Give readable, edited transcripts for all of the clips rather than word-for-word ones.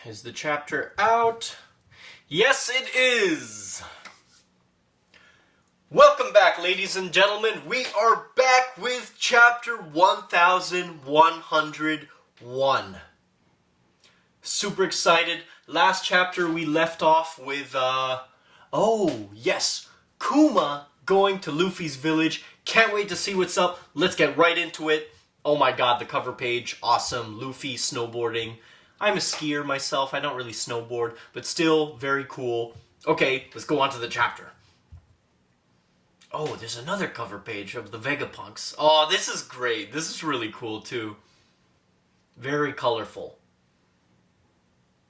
Is the chapter out? Yes, it is! Welcome back, ladies and gentlemen. We are back with chapter 1101. Super excited. Last chapter we left off with, oh, yes, Kuma going to Luffy's village. Can't wait to see what's up. Let's get right into it. Oh my god, the cover page, awesome. Luffy snowboarding. I'm a skier myself. I don't really snowboard, but still very cool. Okay, let's go on to the chapter. Oh, there's another cover page of the Vegapunks. Oh, this is great. This is really cool, too. Very colorful.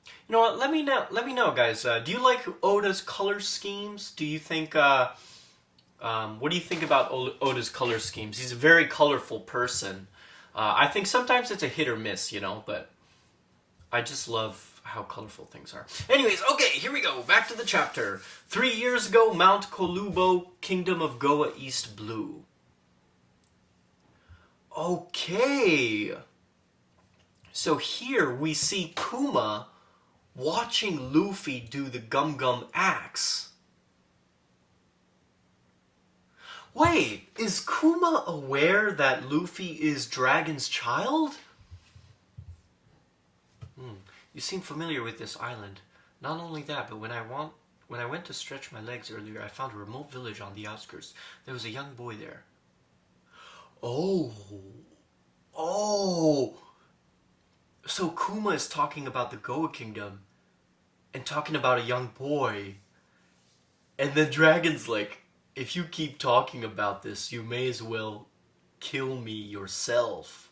You know what? Let me know, guys. Do you like Oda's color schemes? Do you think, what do you think about Oda's color schemes? He's a very colorful person. I think sometimes it's a hit or miss, you know, but I just love how colorful things are. Anyways, okay, here we go. Back to the chapter. 3 years ago, Mount Kolubo, Kingdom of Goa East Blue. Okay. So here we see Kuma watching Luffy do the Gum Gum axe. Wait, is Kuma aware that Luffy is Dragon's child? You seem familiar with this island. Not only that, but when I went to stretch my legs earlier, I found a remote village on the outskirts. There was a young boy there. Oh. So Kuma is talking about the Goa Kingdom and talking about a young boy. And the dragon's like, if you keep talking about this, you may as well kill me yourself.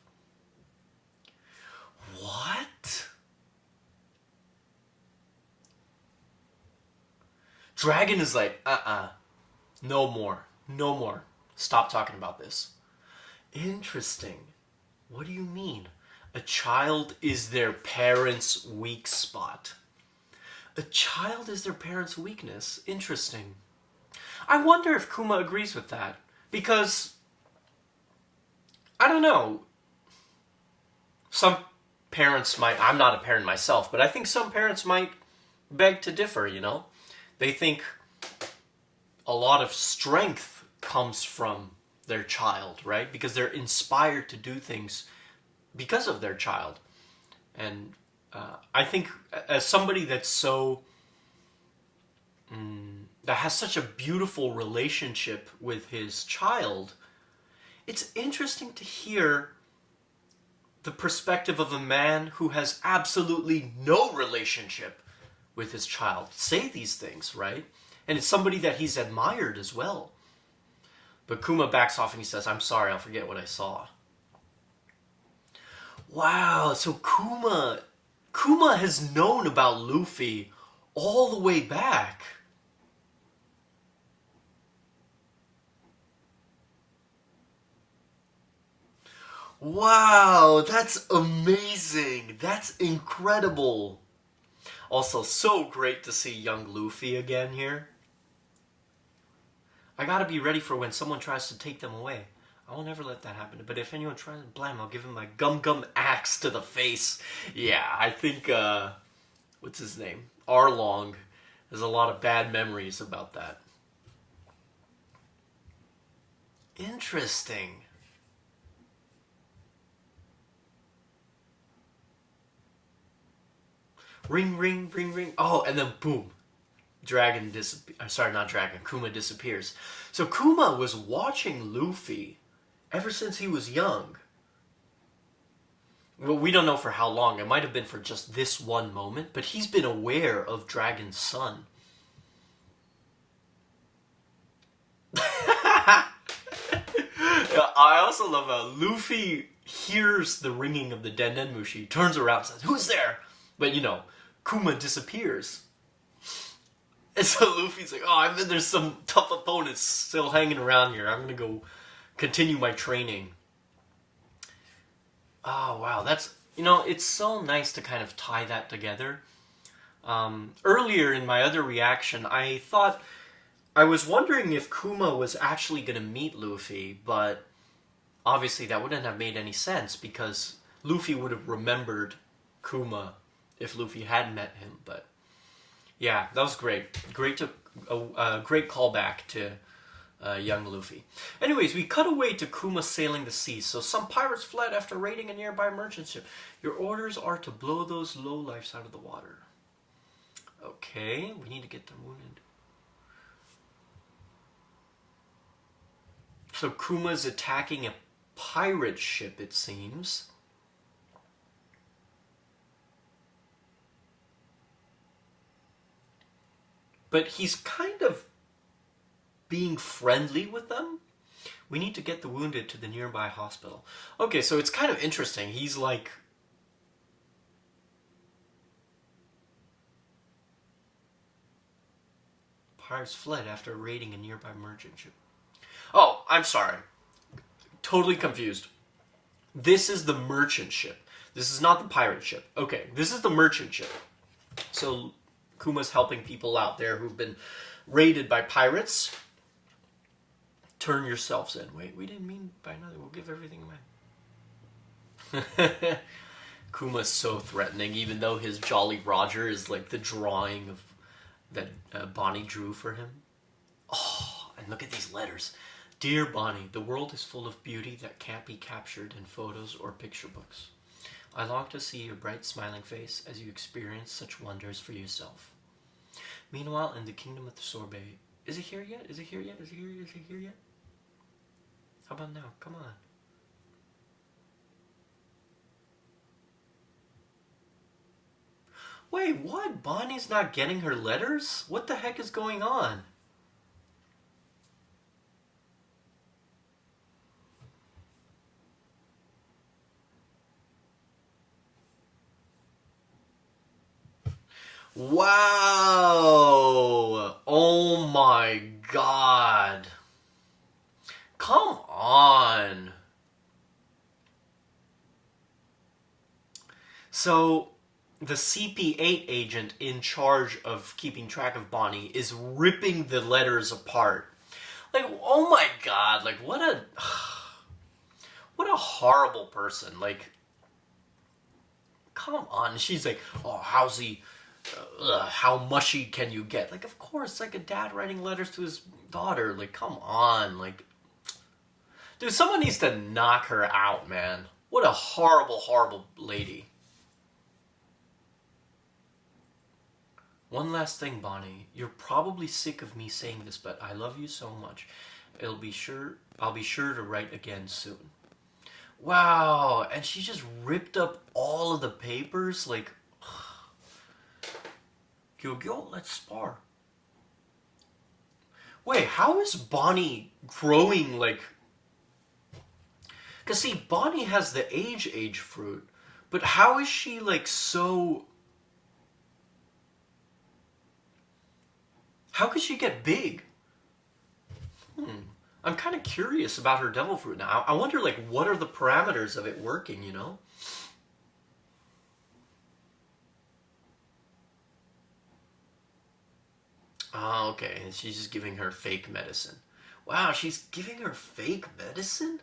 What? Dragon is like, no more. Stop talking about this. Interesting. What do you mean? A child is their parents' weak spot. A child is their parents' weakness. Interesting. I wonder if Kuma agrees with that. Because, I don't know. Some parents might, I'm not a parent myself, but I think some parents might beg to differ, you know? They think a lot of strength comes from their child, right? Because they're inspired to do things because of their child. And I think as somebody that's so... that has such a beautiful relationship with his child, it's interesting to hear the perspective of a man who has absolutely no relationship with his child say these things, right? And it's somebody that he's admired as well. But Kuma backs off and he says, I'm sorry, I'll forget what I saw. Wow, so Kuma has known about Luffy all the way back. Wow, that's amazing. That's incredible. Also, so great to see young Luffy again here. I gotta be ready for when someone tries to take them away. I will never let that happen. But if anyone tries, blam, I'll give him my Gum Gum axe to the face. Yeah, I think, what's his name? Arlong has a lot of bad memories about that. Interesting. Ring, ring, ring, ring. Oh, and then boom. Dragon disappears. Sorry, not Dragon. Kuma disappears. So Kuma was watching Luffy ever since he was young. Well, we don't know for how long. It might have been for just this one moment, but he's been aware of Dragon's son. I also love how Luffy hears the ringing of the Den Den Mushi, turns around and says, "Who's there?" But, you know, Kuma disappears. And so Luffy's like, oh, I bet there's some tough opponents still hanging around here. I'm going to go continue my training. Oh, wow. That's, you know, it's so nice to kind of tie that together. Earlier in my other reaction, I was wondering if Kuma was actually going to meet Luffy, but obviously that wouldn't have made any sense because Luffy would have remembered Kuma if Luffy had met him. But yeah, that was great. Great callback to young Luffy. Anyways, we cut away to Kuma sailing the seas. So some pirates fled after raiding a nearby merchant ship. Your orders are to blow those lowlifes out of the water. Okay, we need to get them wounded. So Kuma's attacking a pirate ship, it seems. But he's kind of being friendly with them. We need to get the wounded to the nearby hospital. Okay, so it's kind of interesting. He's like... Pirates fled after raiding a nearby merchant ship. Oh, I'm sorry. Totally confused. This is the merchant ship. This is not the pirate ship. Okay, this is the merchant ship. So Kuma's helping people out there who've been raided by pirates. Turn yourselves in. Wait, we didn't mean by another. We'll give everything away. Kuma's so threatening, even though his Jolly Roger is like the drawing of that Bonney drew for him. Oh, and look at these letters. Dear Bonney, the world is full of beauty that can't be captured in photos or picture books. I long to see your bright smiling face as you experience such wonders for yourself. Meanwhile, in the kingdom of the sorbet... Is it here yet? Is it here yet? Is it here yet? Is it here yet? How about now? Come on. Wait, what? Bonnie's not getting her letters? What the heck is going on? Wow! Oh my god. Come on. So, the CP8 agent in charge of keeping track of Bonney is ripping the letters apart. Like, oh my god, like what a horrible person. Like, come on. She's like, oh, how's he... how mushy can you get? Like, of course, like a dad writing letters to his daughter. Like, come on. Like, dude, someone needs to knock her out, man. What a horrible, horrible lady. One last thing, Bonney. You're probably sick of me saying this, but I love you so much. I'll be sure to write again soon. Wow, and she just ripped up all of the papers, like... Yo, let's spar. Wait, how is Bonney growing, like... Because, see, Bonney has the age fruit, but how is she, like, so... How could she get big? I'm kind of curious about her devil fruit now. I wonder, like, what are the parameters of it working, you know? Oh, okay. And she's just giving her fake medicine. Wow, she's giving her fake medicine?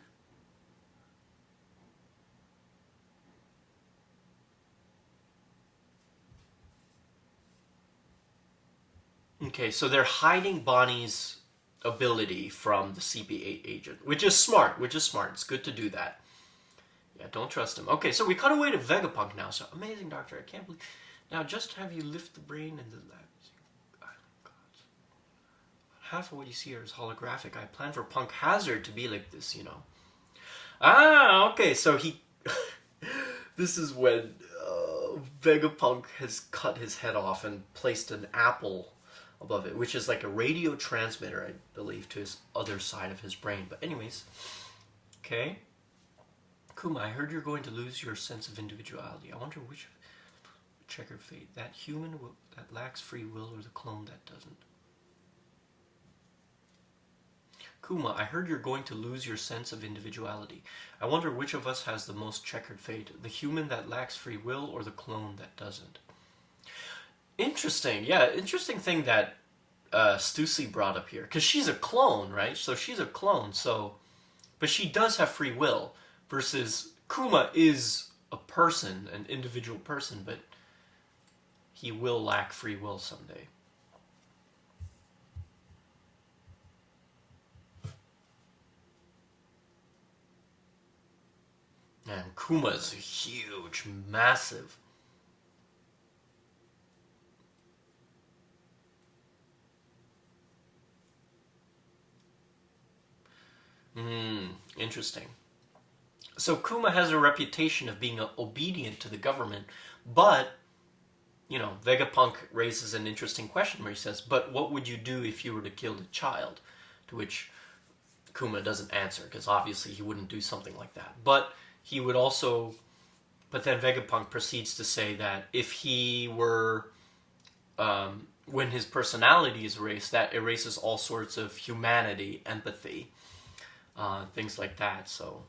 Okay, so they're hiding Bonnie's ability from the CP8 agent, which is smart, It's good to do that. Yeah, don't trust him. Okay, so we cut away to Vegapunk now. So, amazing, Doctor. I can't believe... Now, just have you lift the brain and the lab. Half of what you see here is holographic. I plan for Punk Hazard to be like this, you know. Ah, okay, so he... This is when Vegapunk has cut his head off and placed an apple above it, which is like a radio transmitter, I believe, to his other side of his brain. But anyways, okay. Kuma, I heard you're going to lose your sense of individuality. I wonder which checkered fate, that human that lacks free will or the clone that doesn't. Kuma, I heard you're going to lose your sense of individuality. I wonder which of us has the most checkered fate, the human that lacks free will or the clone that doesn't. Interesting, yeah, interesting thing that Stussy brought up here. Because she's a clone, right? So she's a clone, so... But she does have free will, versus Kuma is a person, an individual person, but he will lack free will someday. And Kuma's huge, massive. Interesting. So Kuma has a reputation of being obedient to the government, but, Vegapunk raises an interesting question where he says, but what would you do if you were to kill a child? To which Kuma doesn't answer, because obviously he wouldn't do something like that. But he would also... But then Vegapunk proceeds to say that if he were... when his personality is erased, that erases all sorts of humanity, empathy, things like that, so...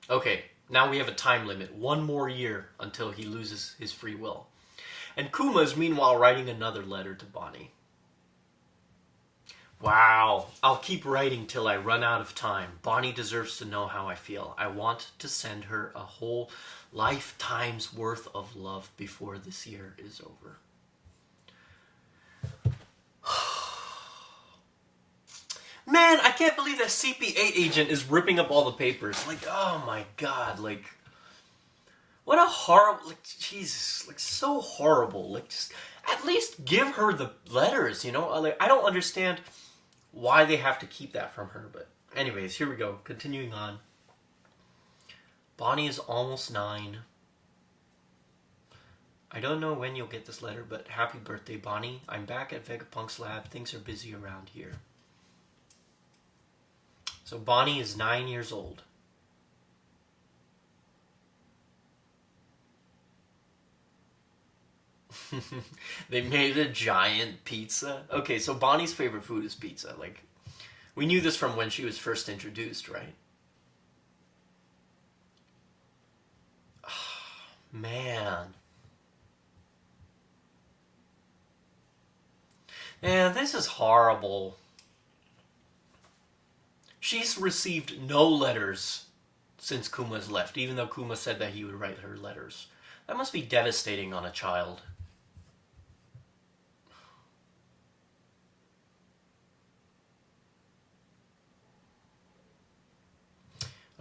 Okay, now we have a time limit. 1 more year until he loses his free will. And Kuma is meanwhile writing another letter to Bonney. Wow, I'll keep writing till I run out of time. Bonney deserves to know how I feel. I want to send her a whole lifetime's worth of love before this year is over. Man, I can't believe that CP8 agent is ripping up all the papers. Like, oh my god, like... What a horrible... Like, Jesus, like, so horrible. Like, just... At least give her the letters, Like, I don't understand why they have to keep that from her, but... Anyways, here we go. Continuing on. Bonney is almost 9. I don't know when you'll get this letter, but happy birthday, Bonney. I'm back at Vegapunk's lab. Things are busy around here. So Bonney is 9 years old. They made a giant pizza. Okay, so Bonnie's favorite food is pizza. Like, we knew this from when she was first introduced, right? Oh, man. Man, this is horrible. She's received no letters since Kuma's left, even though Kuma said that he would write her letters. That must be devastating on a child.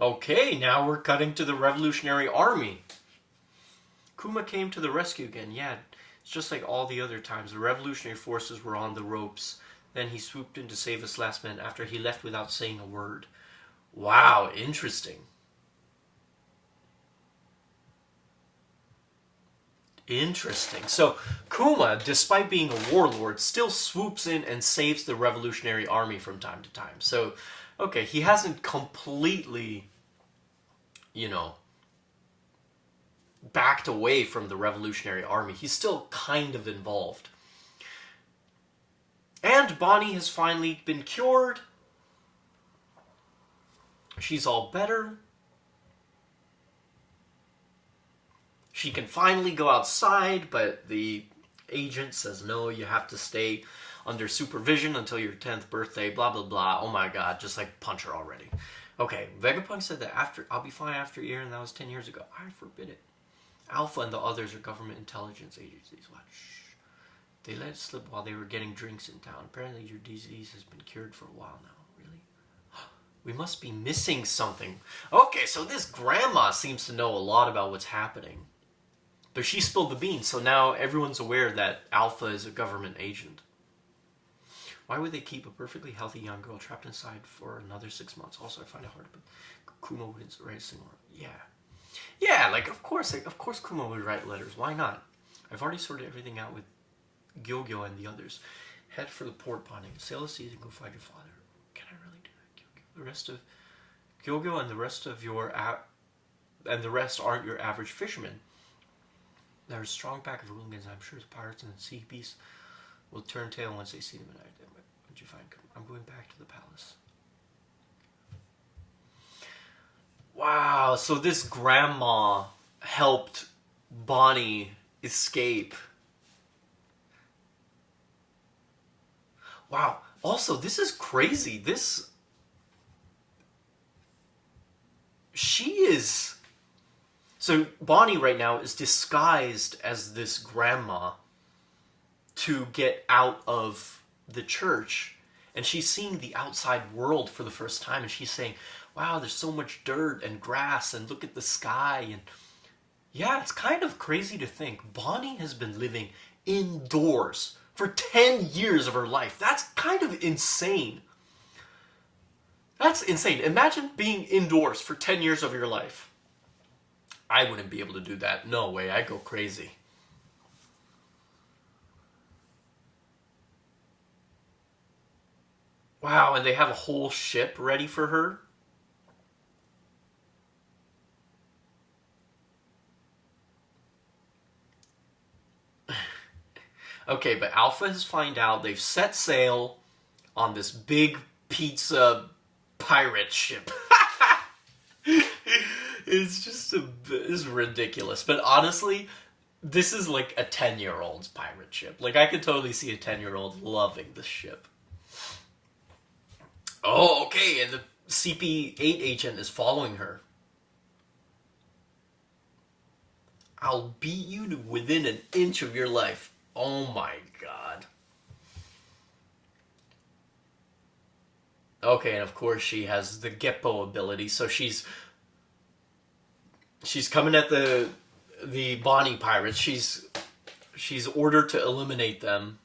Okay, now we're cutting to the Revolutionary Army. Kuma came to the rescue again. Yeah, it's just like all the other times. The revolutionary forces were on the ropes. Then he swooped in to save his last men after he left without saying a word. Wow, interesting. Interesting. So Kuma, despite being a warlord, still swoops in and saves the Revolutionary Army from time to time. So, okay, he hasn't completely, backed away from the Revolutionary Army. He's still kind of involved. And Bonney has finally been cured. She's all better. She can finally go outside, but the agent says, no, you have to stay under supervision until your 10th birthday, blah, blah, blah. Oh my god, just like punch her already. Okay, Vegapunk said that I'll be fine after a year, and that was 10 years ago. I forbid it. Alpha and the others are government intelligence agencies. What? Shh. They let it slip while they were getting drinks in town. Apparently your disease has been cured for a while now. Really? We must be missing something. Okay, so this grandma seems to know a lot about what's happening. But she spilled the beans, so now everyone's aware that Alpha is a government agent. Why would they keep a perfectly healthy young girl trapped inside for another 6 months? Also, I find it hard to believe Kuma would write a single word. Yeah. Yeah, like, of course Kuma would write letters. Why not? I've already sorted everything out with Gyogyo and the others. Head for the port, Bonney. Sail the seas and go find your father. Can I really do that, Gyogyo? The rest of Gyogyo and the rest of your and the rest aren't your average fishermen. They're a strong pack of hooligans. I'm sure the pirates and the sea beasts will turn tail once they see them. And what'd you find? I'm going back to the palace. Wow, so this grandma helped Bonney escape. Wow. Also, this is crazy. She is So Bonnie right now is disguised as this grandma to get out of the church, and she's seeing the outside world for the first time, and she's saying, wow, there's so much dirt and grass, and look at the sky. And yeah, it's kind of crazy to think Bonnie has been living indoors for 10 years of her life. That's kind of insane. That's insane. Imagine being indoors for 10 years of your life. I wouldn't be able to do that. No way. I'd go crazy. Wow, and they have a whole ship ready for her? Okay, but Alpha has found out. They've set sail on this big pizza pirate ship. It's ridiculous. But honestly, this is like a 10-year-old's pirate ship. Like, I could totally see a 10-year-old loving this ship. Oh, okay, and the CP8 agent is following her. I'll beat you to within an inch of your life. Oh my god. Okay, and of course she has the Geppo ability, so she's coming at the Bonney pirates. She's ordered to eliminate them.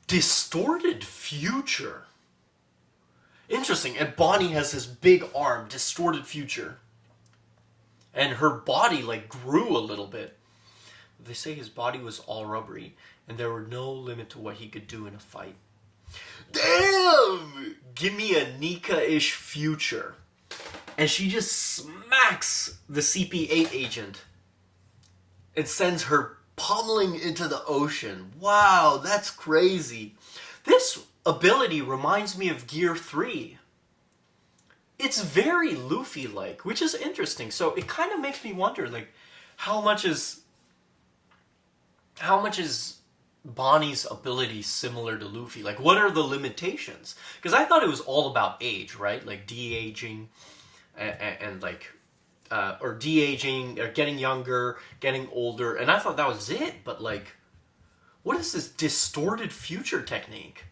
Distorted future. Interesting. And Bonnie has this big arm, distorted future. And her body like grew a little bit. They say his body was all rubbery, and there were no limit to what he could do in a fight. Damn! Give me a Nika-ish future. And she just smacks the CP8 agent and sends her pummeling into the ocean. Wow, that's crazy. This ability reminds me of Gear 3. It's very Luffy-like, which is interesting. So it kind of makes me wonder, like, how much is Bonnie's ability similar to Luffy? Like, what are the limitations? Because I thought it was all about age, right? Like de-aging and like, or de-aging, or getting younger, getting older. And I thought that was it. But like, what is this distorted future technique?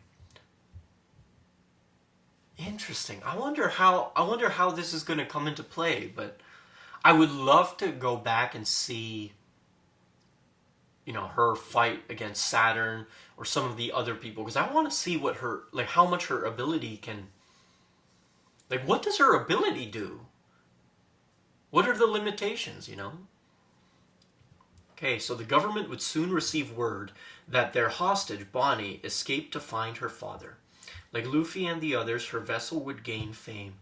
Interesting. I wonder how this is going to come into play. But I would love to go back and see, you know, her fight against Saturn or some of the other people, because I want to see what her, like, how much her ability can, like, what does her ability do? What are the limitations, you know? Okay, so the government would soon receive word that their hostage, Bonnie, escaped to find her father. Like Luffy and the others, her vessel would gain fame.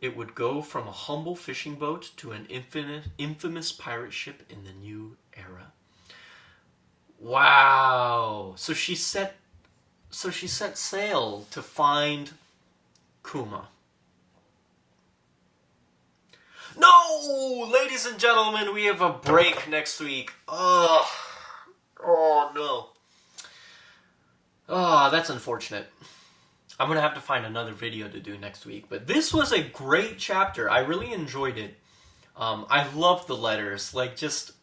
It would go from a humble fishing boat to an infamous pirate ship in the new era. Wow! So she set sail to find Kuma. No! Ladies and gentlemen, we have a break next week. Oh no. Oh, that's unfortunate. I'm going to have to find another video to do next week. But this was a great chapter. I really enjoyed it. I loved the letters. Like, just...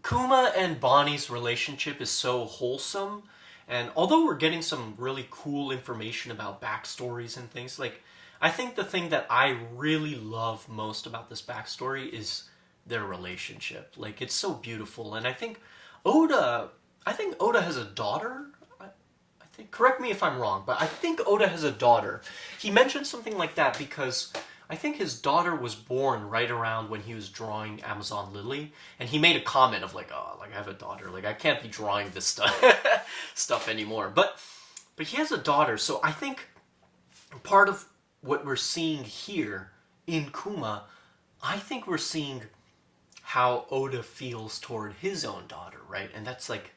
Kuma and Bonnie's relationship is so wholesome. And although we're getting some really cool information about backstories and things, like, I think the thing that I really love most about this backstory is their relationship. Like, it's so beautiful. And I think Oda has a daughter. Correct me if I'm wrong, but I think Oda has a daughter. He mentioned something like that because I think his daughter was born right around when he was drawing Amazon Lily, and he made a comment of like, oh, like I have a daughter, like I can't be drawing this stuff anymore. But he has a daughter, so I think part of what we're seeing here in Kuma, I think we're seeing how Oda feels toward his own daughter, right? And that's like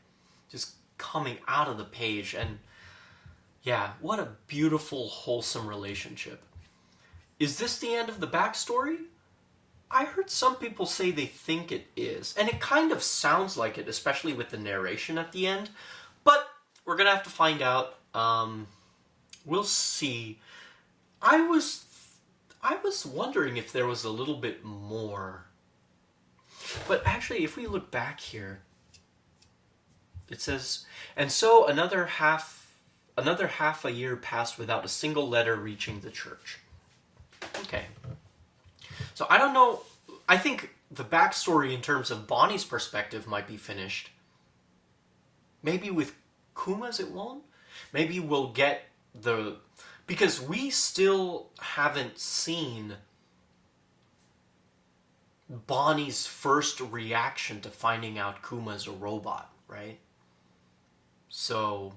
just coming out of the page. And yeah, what a beautiful, wholesome relationship. Is this the end of the backstory? I heard some people say they think it is, and it kind of sounds like it, especially with the narration at the end, but we're gonna have to find out. We'll see. I I was wondering if there was a little bit more. But actually, if we look back here, it says, and so another half a year passed without a single letter reaching the church. Okay. So I don't know. I think the backstory in terms of Bonnie's perspective might be finished. Maybe with Kuma's it won't. Maybe we'll get the... Because we still haven't seen Bonnie's first reaction to finding out Kuma's a robot, right? So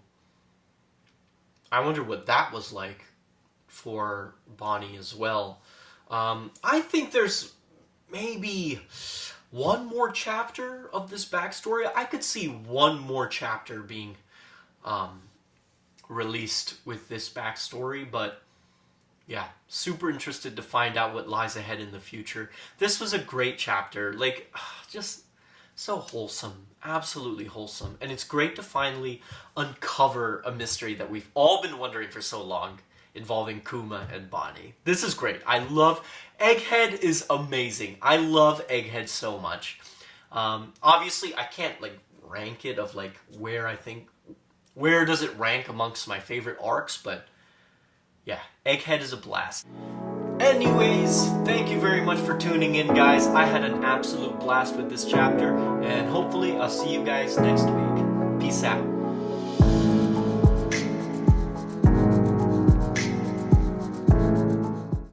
I wonder what that was like for Bonnie as well. I think there's maybe one more chapter of this backstory. I could see one more chapter being released with this backstory, but yeah, super interested to find out what lies ahead in the future. This was a great chapter, like, just so wholesome, absolutely wholesome, and it's great to finally uncover a mystery that we've all been wondering for so long, involving Kuma and Bonnie. This is great. I love... Egghead is amazing. I love Egghead so much. Obviously, I can't, like, rank it of, like, where does it rank amongst my favorite arcs, but yeah, Egghead is a blast. Anyways, thank you very much for tuning in, guys. I had an absolute blast with this chapter, and hopefully I'll see you guys next week. Peace out.